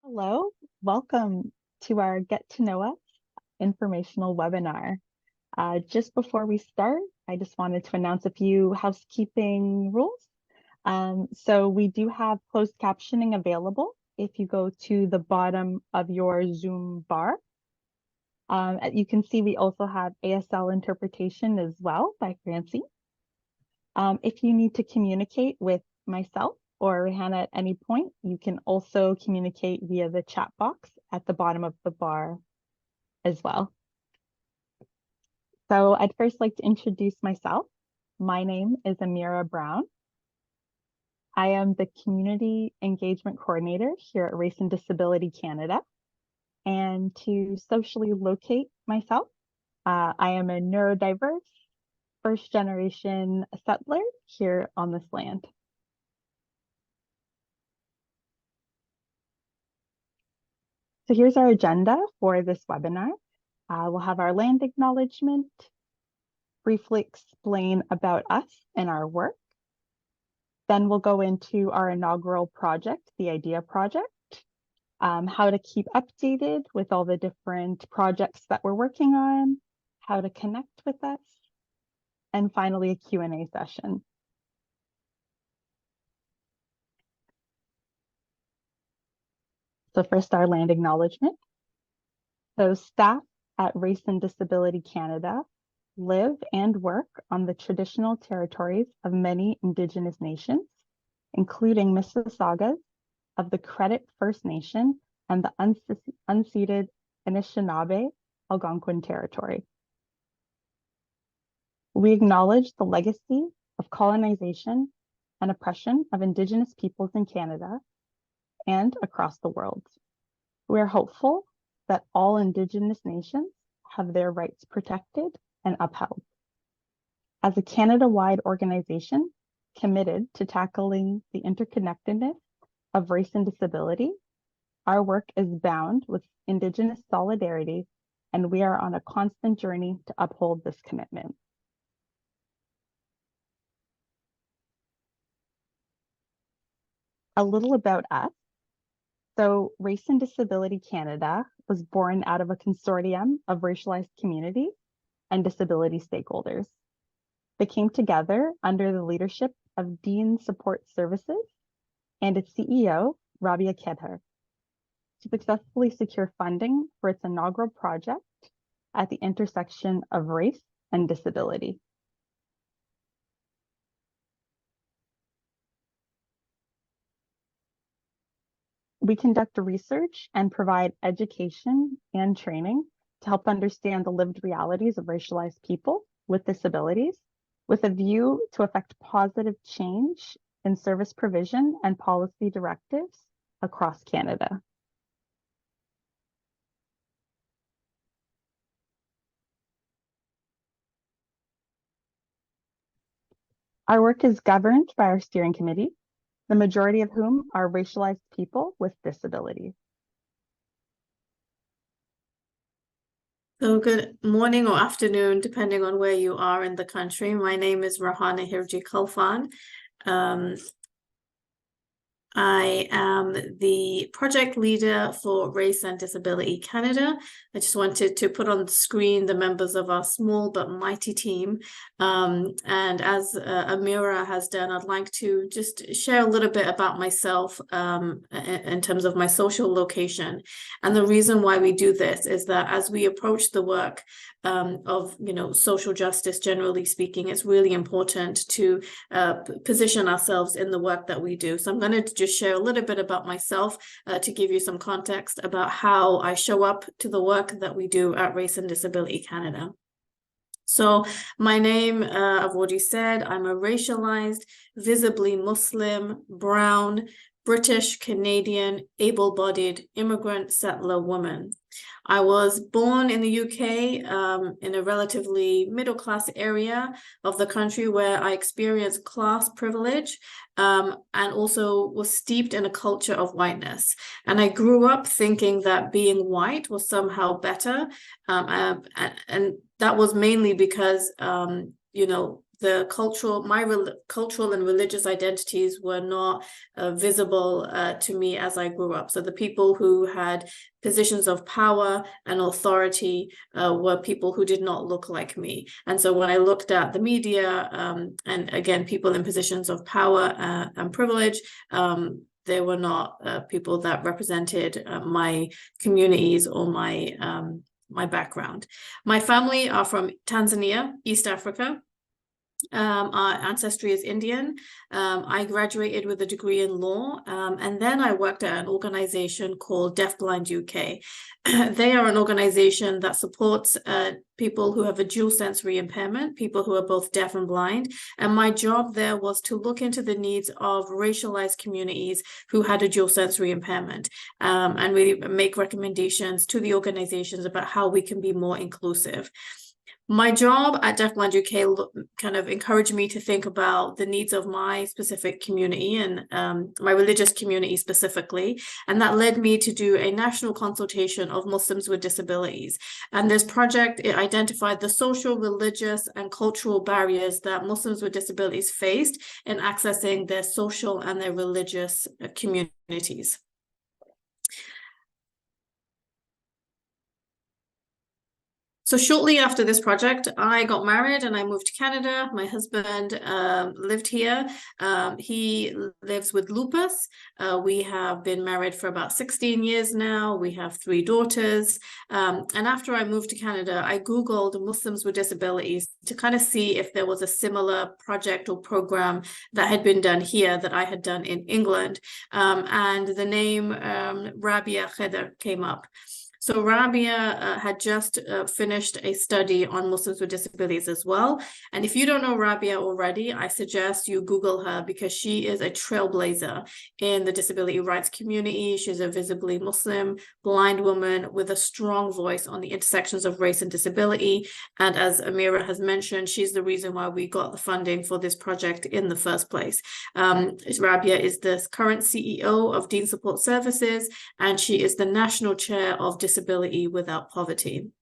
Hello, welcome to our Get to Know Us informational webinar. Just before we start, I just wanted to announce a few housekeeping rules. So we do have closed captioning available if you go to the bottom of your Zoom bar. You can see we also have ASL Interpretation as well by Francie. If you need to communicate with myself or Rihanna at any point, you can also communicate via the chat box at the bottom of the bar as well. So I'd first like to introduce myself. My name is Amira Brown. I am the Community Engagement Coordinator here at Race and Disability Canada. And to socially locate myself, I am a neurodiverse first-generation settler here on this land. So here's our agenda for this webinar. We'll have our land acknowledgement, briefly explain about us and our work. Then we'll go into our inaugural project, the IDEA project, how to keep updated with all the different projects that we're working on, how to connect with us, and finally a Q&A session. So first, our land acknowledgement. So staff at Race and Disability Canada live and work on the traditional territories of many Indigenous nations, including Mississaugas of the Credit First Nation and the unceded Anishinaabe Algonquin Territory. We acknowledge the legacy of colonization and oppression of Indigenous peoples in Canada and across the world. We are hopeful that all Indigenous nations have their rights protected and upheld. As a Canada-wide organization committed to tackling the interconnectedness of race and disability, our work is bound with Indigenous solidarity, and we are on a constant journey to uphold this commitment. A little about us. So Race and Disability Canada was born out of a consortium of racialized communities and disability stakeholders. They came together under the leadership of Dean Support Services and its CEO, Rabia Kedher, to successfully secure funding for its inaugural project at the intersection of race and disability. We conduct research and provide education and training to help understand the lived realities of racialized people with disabilities, with a view to affect positive change in service provision and policy directives across Canada. Our work is governed by our steering committee, the majority of whom are racialized people with disabilities. So good morning or afternoon, depending on where you are in the country. My name is Rahana Hirji Khalfan. I am the project leader for Race and Disability Canada. I just wanted to put on the screen the members of our small but mighty team. And as Amira has done, I'd like to just share a little bit about myself in terms of my social location. And the reason why we do this is that as we approach the work of social justice, generally speaking, it's really important to position ourselves in the work that we do. So I'm going to just share a little bit about myself to give you some context about how I show up to the work that we do at Race and Disability Canada. So my name, I've already said, I'm a racialized, visibly Muslim, brown, British, Canadian, able-bodied immigrant settler woman. I was born in the UK in a relatively middle-class area of the country where I experienced class privilege and also was steeped in a culture of whiteness. And I grew up thinking that being white was somehow better. And that was mainly because cultural and religious identities were not visible to me as I grew up. So the people who had positions of power and authority were people who did not look like me. And so when I looked at the media, and again, people in positions of power and privilege, they were not people that represented my communities or my background. My family are from Tanzania, East Africa. Our ancestry is Indian. I graduated with a degree in law, and then I worked at an organization called Deafblind UK. They are an organization that supports people who have a dual sensory impairment, people who are both deaf and blind. And my job there was to look into the needs of racialized communities who had a dual sensory impairment, and really make recommendations to the organizations about how we can be more inclusive. My job at Deafblind UK kind of encouraged me to think about the needs of my specific community and my religious community specifically. And that led me to do a national consultation of Muslims with disabilities. And this project, it identified the social, religious, and cultural barriers that Muslims with disabilities faced in accessing their social and their religious communities. So shortly after this project, I got married and I moved to Canada. My husband lived here. He lives with lupus. We have been married for about 16 years now. We have 3 daughters. And after I moved to Canada, I Googled Muslims with disabilities to kind of see if there was a similar project or program that had been done here that I had done in England. And the name Rabia Kheder came up. So Rabia had just finished a study on Muslims with disabilities as well. And if you don't know Rabia already, I suggest you Google her because she is a trailblazer in the disability rights community. She's a visibly Muslim, blind woman with a strong voice on the intersections of race and disability. And as Amira has mentioned, she's the reason why we got the funding for this project in the first place. Rabia is the current CEO of Dean Support Services, and she is the national chair of Disability Without Poverty.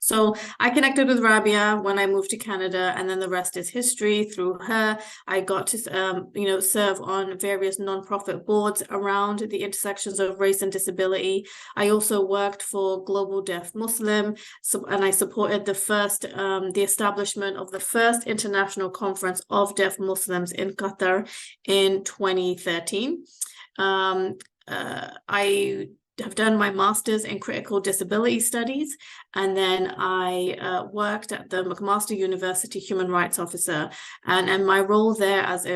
So I connected with Rabia when I moved to Canada, and then the rest is history. Through her, I got to serve on various nonprofit boards around the intersections of race and disability. I also worked for Global Deaf Muslim, and I supported the establishment of the first international conference of deaf Muslims in Qatar in 2013. I have done my master's in critical disability studies, and then I worked at the McMaster University Human Rights Officer, and my role there as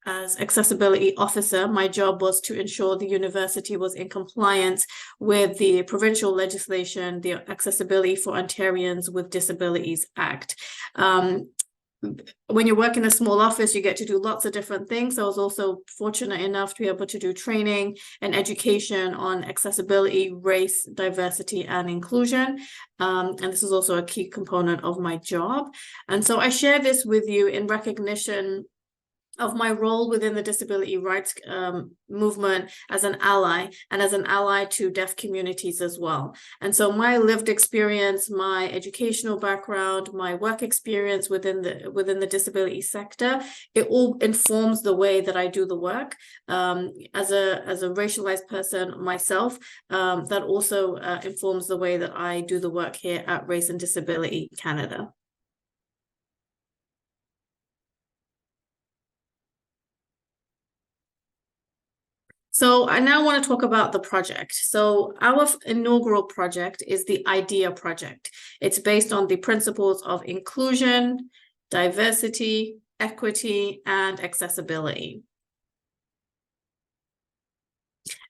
accessibility officer, my job was to ensure the university was in compliance with the provincial legislation, the Accessibility for Ontarians with Disabilities Act. When you work in a small office, you get to do lots of different things. So I was also fortunate enough to be able to do training and education on accessibility, race, diversity, and inclusion. And this is also a key component of my job. And so I share this with you in recognition of my role within the disability rights movement as an ally, and as an ally to deaf communities as well. And so my lived experience, my educational background, my work experience within the disability sector, it all informs the way that I do the work. As a racialized person myself, that also informs the way that I do the work here at Race and Disability Canada. So I now want to talk about the project. So our inaugural project is the IDEA project. It's based on the principles of inclusion, diversity, equity, and accessibility.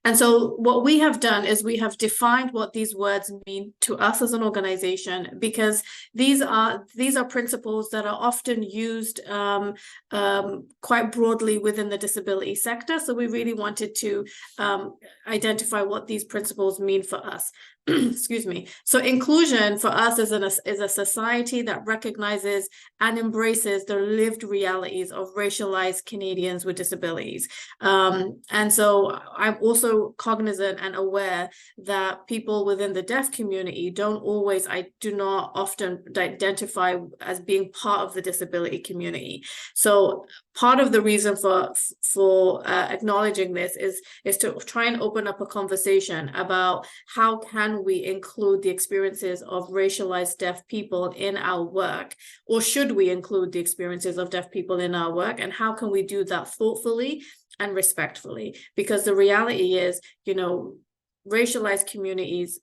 And so what we have done is we have defined what these words mean to us as an organization, because these are principles that are often used quite broadly within the disability sector. So we really wanted to identify what these principles mean for us. excuse me. So inclusion for us is a society that recognizes and embraces the lived realities of racialized Canadians with disabilities. And so I'm also cognizant and aware that people within the deaf community do not often identify as being part of the disability community. So part of the reason for acknowledging this is to try and open up a conversation about how can we include the experiences of racialized deaf people in our work, or should we include the experiences of deaf people in our work, and how can we do that thoughtfully and respectfully? Because the reality is, racialized communities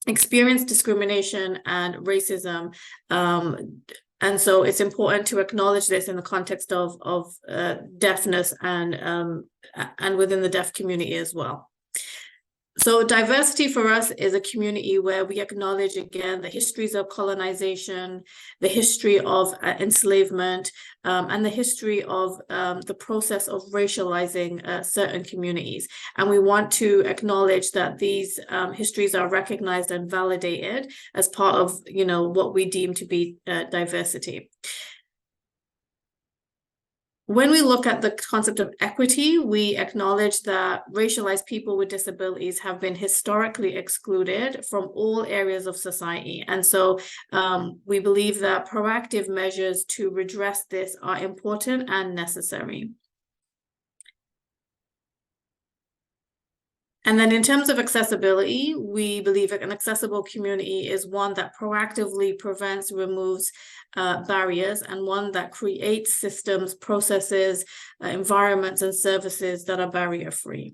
experience discrimination and racism, and so it's important to acknowledge this in the context of deafness and within the deaf community as well. So diversity for us is a community where we acknowledge, again, the histories of colonization, the history of enslavement, and the history of the process of racializing certain communities. And we want to acknowledge that these histories are recognized and validated as part of, what we deem to be diversity. When we look at the concept of equity, we acknowledge that racialized people with disabilities have been historically excluded from all areas of society. And so we believe that proactive measures to redress this are important and necessary. And then in terms of accessibility, we believe that an accessible community is one that proactively prevents, removes barriers, and one that creates systems, processes, environments, and services that are barrier-free.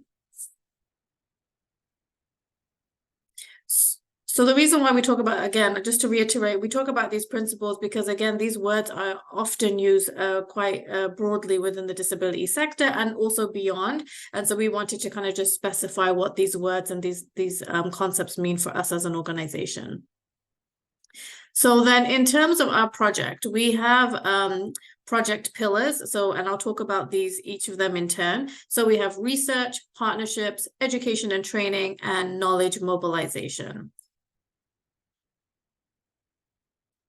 So the reason why we talk about, again, just to reiterate, we talk about these principles because, again, these words are often used quite broadly within the disability sector and also beyond. And so we wanted to kind of just specify what these words and these concepts mean for us as an organization. So then in terms of our project, we have project pillars. So, and I'll talk about each of them in turn. So we have research, partnerships, education and training, and knowledge mobilization.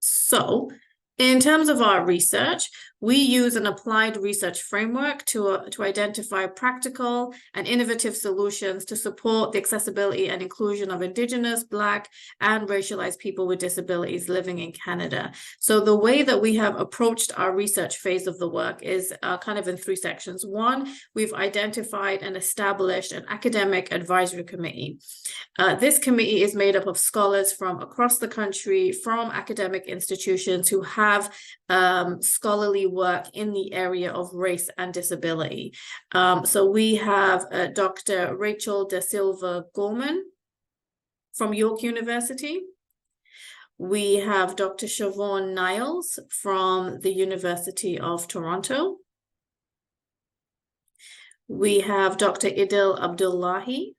So in terms of our research, we use an applied research framework to identify practical and innovative solutions to support the accessibility and inclusion of Indigenous, Black, and racialized people with disabilities living in Canada. So the way that we have approached our research phase of the work is kind of in three sections. One, we've identified and established an academic advisory committee. This committee is made up of scholars from across the country, from academic institutions who have scholarly work in the area of race and disability. So we have Dr. Rachel Da Silva Gorman from York University. We have Dr. Siobhan Niles from the University of Toronto. We have Dr. Idil Abdullahi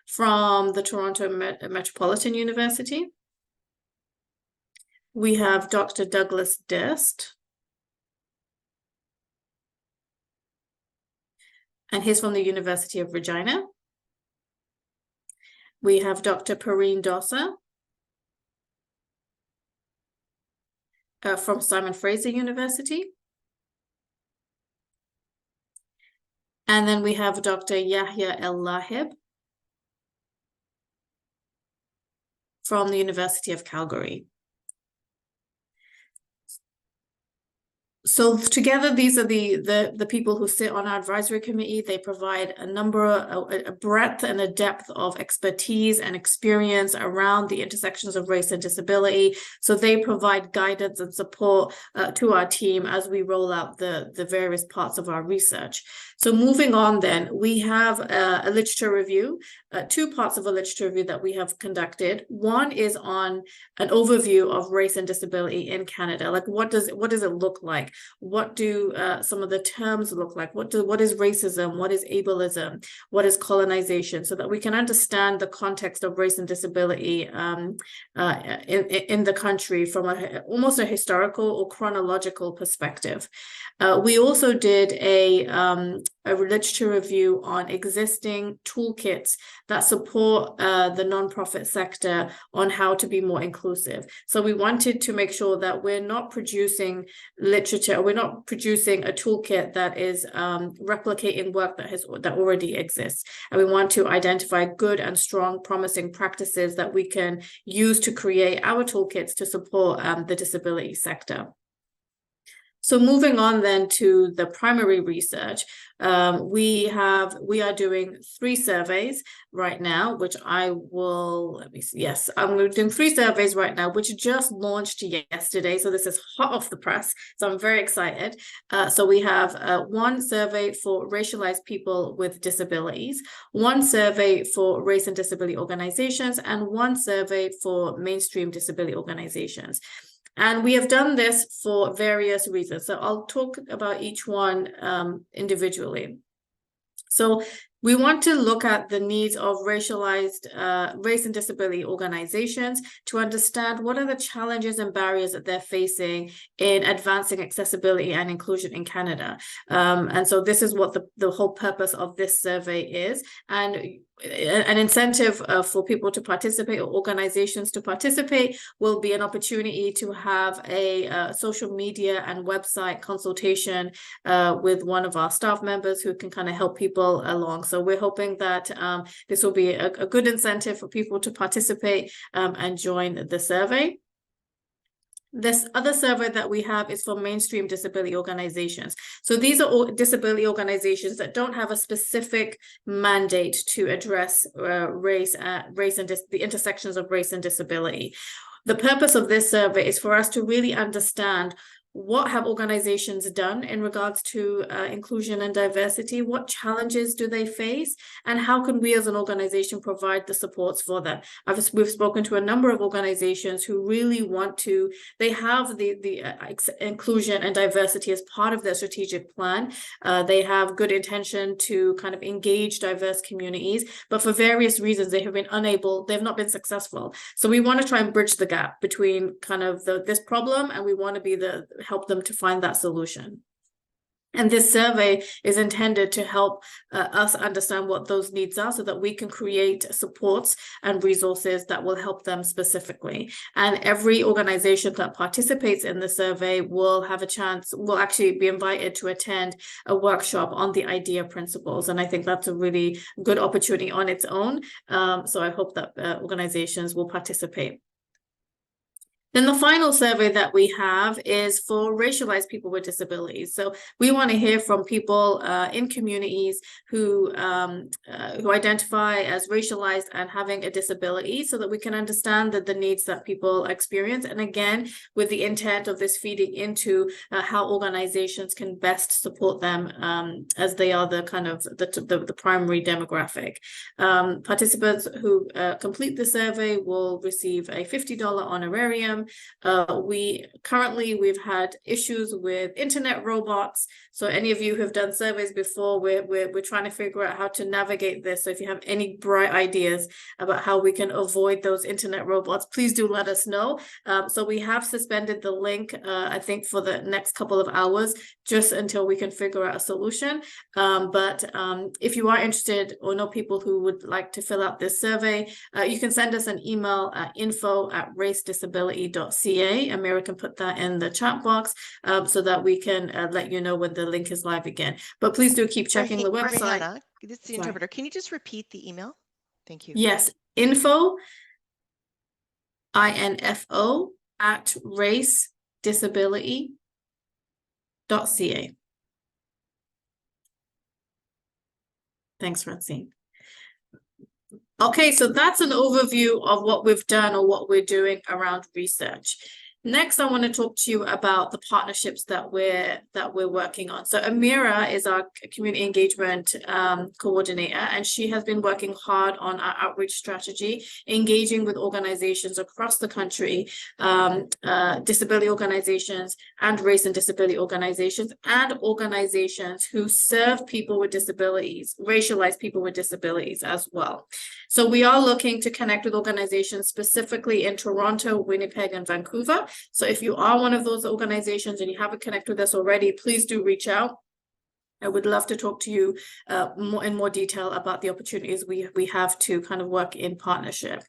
from the Toronto Metropolitan University. We have Dr. Douglas Durst, and he's from the University of Regina. We have Dr. Pareen Dosa from Simon Fraser University. And then we have Dr. Yahya El-Lahib from the University of Calgary. So together, these are the people who sit on our advisory committee. They provide a breadth and a depth of expertise and experience around the intersections of race and disability. So they provide guidance and support to our team as we roll out the various parts of our research. So moving on then, we have a literature review, two parts of a literature review that we have conducted. One is on an overview of race and disability in Canada. Like what does it look like? What do some of the terms look like? What is racism? What is ableism? What is colonization? So that we can understand the context of race and disability in the country from almost a historical or chronological perspective. We also did a a literature review on existing toolkits that support the nonprofit sector on how to be more inclusive. So we wanted to make sure that we're not producing literature, we're not producing a toolkit that is replicating work that already exists. And we want to identify good and strong, promising practices that we can use to create our toolkits to support the disability sector. So moving on then to the primary research, we are doing 3 surveys right now, which I will, let me see, yes, I'm doing 3 surveys right now, which just launched yesterday. So this is hot off the press. So I'm very excited. So we have 1 survey for racialized people with disabilities, 1 survey for race and disability organizations, and 1 survey for mainstream disability organizations. And we have done this for various reasons. So I'll talk about each one individually. So we want to look at the needs of racialized race and disability organizations to understand what are the challenges and barriers that they're facing in advancing accessibility and inclusion in Canada. And so this is what the whole purpose of this survey is. And an incentive for people to participate or organizations to participate will be an opportunity to have a social media and website consultation with one of our staff members who can kind of help people along. So we're hoping that this will be a good incentive for people to participate and join the survey. This other survey that we have is for mainstream disability organizations. So these are all disability organizations that don't have a specific mandate to address race and the intersections of race and disability. The purpose of this survey is for us to really understand what have organizations done in regards to inclusion and diversity? What challenges do they face? And how can we as an organization provide the supports for them? We've spoken to a number of organizations who really want to, they have the inclusion and diversity as part of their strategic plan. They have good intention to kind of engage diverse communities, but for various reasons, they have been unable, they've not been successful. So we want to try and bridge the gap between kind of this problem, and we want to be help them to find that solution. And this survey is intended to help us understand what those needs are so that we can create supports and resources that will help them specifically. And every organization that participates in the survey will have a chance, will actually be invited to attend a workshop on the IDEA principles. And I think that's a really good opportunity on its own. So I hope that organizations will participate. Then the final survey that we have is for racialized people with disabilities. So we want to hear from people in communities who identify as racialized and having a disability so that we can understand the needs that people experience. And again, with the intent of this feeding into how organizations can best support them as they are the kind of the primary demographic. Participants who complete the survey will receive a $50 honorarium. We've had issues with internet robots. So any of you who have done surveys before, we're trying to figure out how to navigate this. So if you have any bright ideas about how we can avoid those internet robots, please do let us know. So we have suspended the link, I think, for the next couple of hours, just until we can figure out a solution. But if you are interested or know people who would like to fill out this survey, you can send us an email at info@racedisability.ca. Amira can put that in the chat box so that we can let you know when the link is live again. But please do keep checking the website. Hannah, this is the interpreter. Can you just repeat the email? Thank you. Yes, info, INFO, @racedisability.ca. Thanks, Francine. Okay, so that's an overview of what we've done or what we're doing around research. Next, I want to talk to you about the partnerships that we're working on. So Amira is our community engagement coordinator, and she has been working hard on our outreach strategy, engaging with organizations across the country, disability organizations and race and disability organizations, and organizations who serve people with disabilities, racialized people with disabilities as well. So we are looking to connect with organizations specifically in Toronto, Winnipeg, and Vancouver. So if you are one of those organizations and you haven't connected with us already, please do reach out. I would love to talk to you in more detail about the opportunities we have to kind of work in partnership.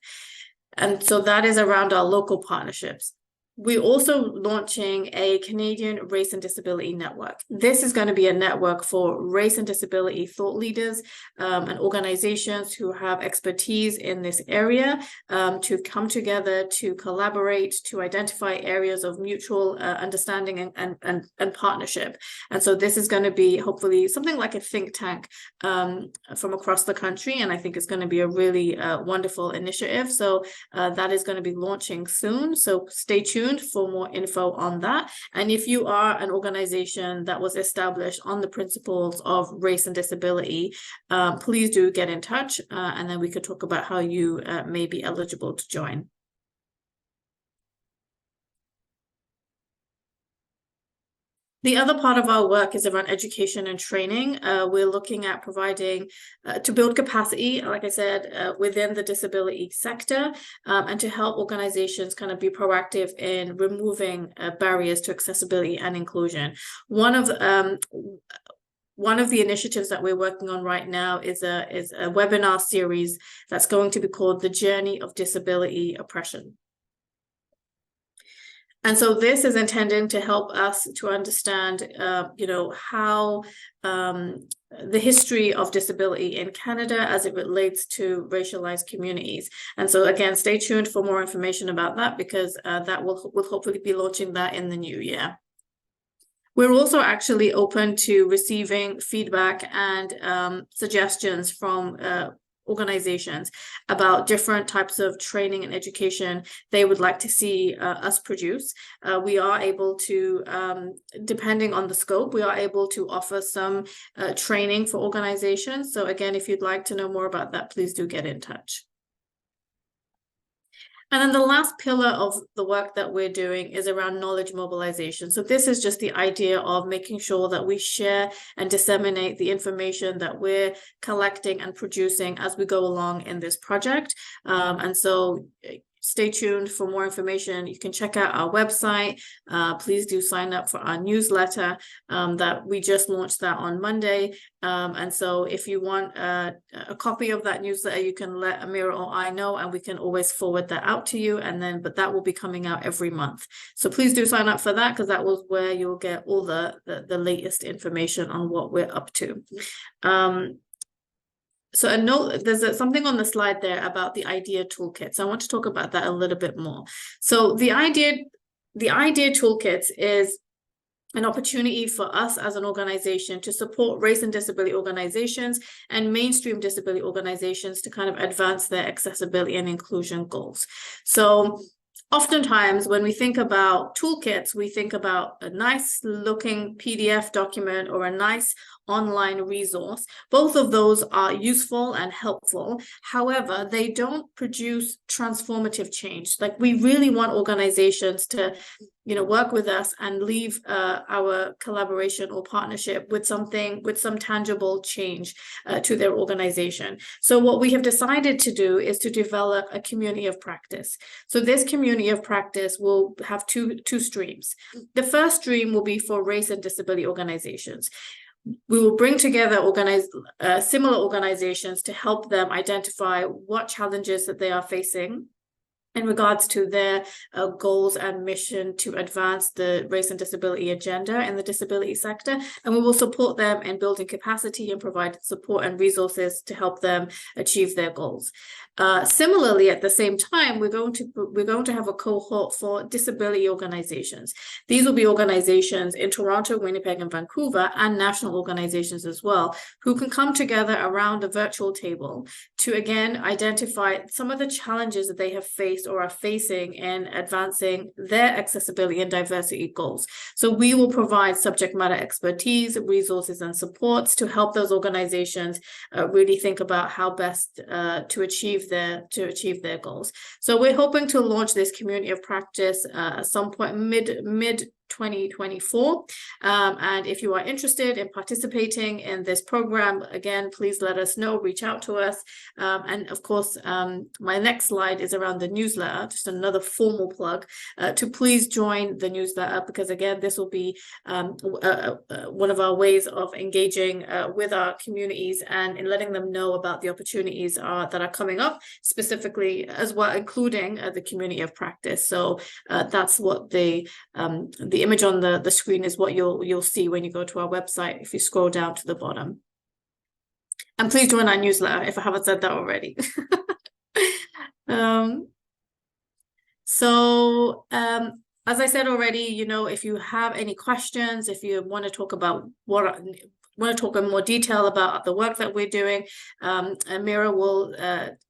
And so that is around our local partnerships. We're also launching a Canadian Race and Disability Network. This is going to be a network for race and disability thought leaders and organizations who have expertise in this area to come together, to collaborate, to identify areas of mutual understanding and partnership. And so this is going to be hopefully something like a think tank from across the country. And I think it's going to be a really wonderful initiative. So that is going to be launching soon. So stay tuned for more info on that. And if you are an organization that was established on the principles of race and disability, please do get in touch and then we could talk about how you may be eligible to join. The other part of our work is around education and training. We're looking at providing to build capacity, like I said, within the disability sector and to help organizations kind of be proactive in removing barriers to accessibility and inclusion. One of the initiatives that we're working on right now is a webinar series that's going to be called The Journey of Disability Oppression. And so this is intended to help us to understand, how the history of disability in Canada as it relates to racialized communities. And so again, stay tuned for more information about that because that will hopefully be launching that in the new year. We're also actually open to receiving feedback and suggestions from organizations about different types of training and education they would like to see us produce. We are able to, depending on the scope, we are able to offer some training for organizations. So again, if you'd like to know more about that, please do get in touch. And then the last pillar of the work that we're doing is around knowledge mobilization. So this is just the idea of making sure that we share and disseminate the information that we're collecting and producing as we go along in this project. And so stay tuned for more information. You can check out our website. Please do sign up for our newsletter that we just launched that on Monday. And so if you want a copy of that newsletter, you can let Amira or I know, and we can always forward that out to you. But that will be coming out every month. So please do sign up for that because that was where you'll get all the latest information on what we're up to. So a note, there's something on the slide there about the idea toolkit. So I want to talk about that a little bit more. So the idea toolkits is an opportunity for us as an organization to support race and disability organizations and mainstream disability organizations to kind of advance their accessibility and inclusion goals. So oftentimes when we think about toolkits, we think about a nice looking PDF document or a nice online resource. Both of those are useful and helpful. However, they don't produce transformative change. Like we really want organizations to, work with us and leave our collaboration or partnership with some tangible change to their organization. So what we have decided to do is to develop a community of practice. So this community of practice will have two streams. The first stream will be for race and disability organizations. We will bring together similar organizations to help them identify what challenges that they are facing in regards to their goals and mission to advance the race and disability agenda in the disability sector. And we will support them in building capacity and provide support and resources to help them achieve their goals. Similarly, at the same time, we're going to have a cohort for disability organizations. These will be organizations in Toronto, Winnipeg, and Vancouver, and national organizations as well, who can come together around a virtual table to, again, identify some of the challenges that they have faced or are facing in advancing their accessibility and diversity goals. So we will provide subject matter expertise, resources, and supports to help those organizations really think about how best to achieve their goals. So we're hoping to launch this community of practice at some point mid 2024. And if you are interested in participating in this program, again, please let us know, reach out to us. And of course, my next slide is around the newsletter, just another formal plug to please join the newsletter, because again, this will be one of our ways of engaging with our communities and in letting them know about the opportunities that are coming up, specifically as well, including the community of practice. So that's what the image on the screen is, what you'll see when you go to our website if you scroll down to the bottom. And please join our newsletter if I haven't said that already. As I said already, you know, if you have any questions, if you want to talk about in more detail about the work that we're doing, Amira will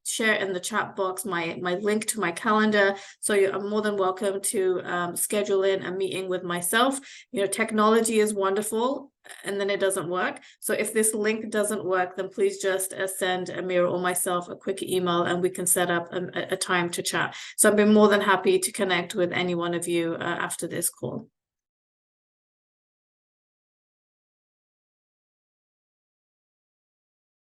share in the chat box my link to my calendar. So you're more than welcome to schedule in a meeting with myself. You know, technology is wonderful, and then it doesn't work. So if this link doesn't work, then please just send Amira or myself a quick email and we can set up a time to chat. So I've been more than happy to connect with any one of you after this call.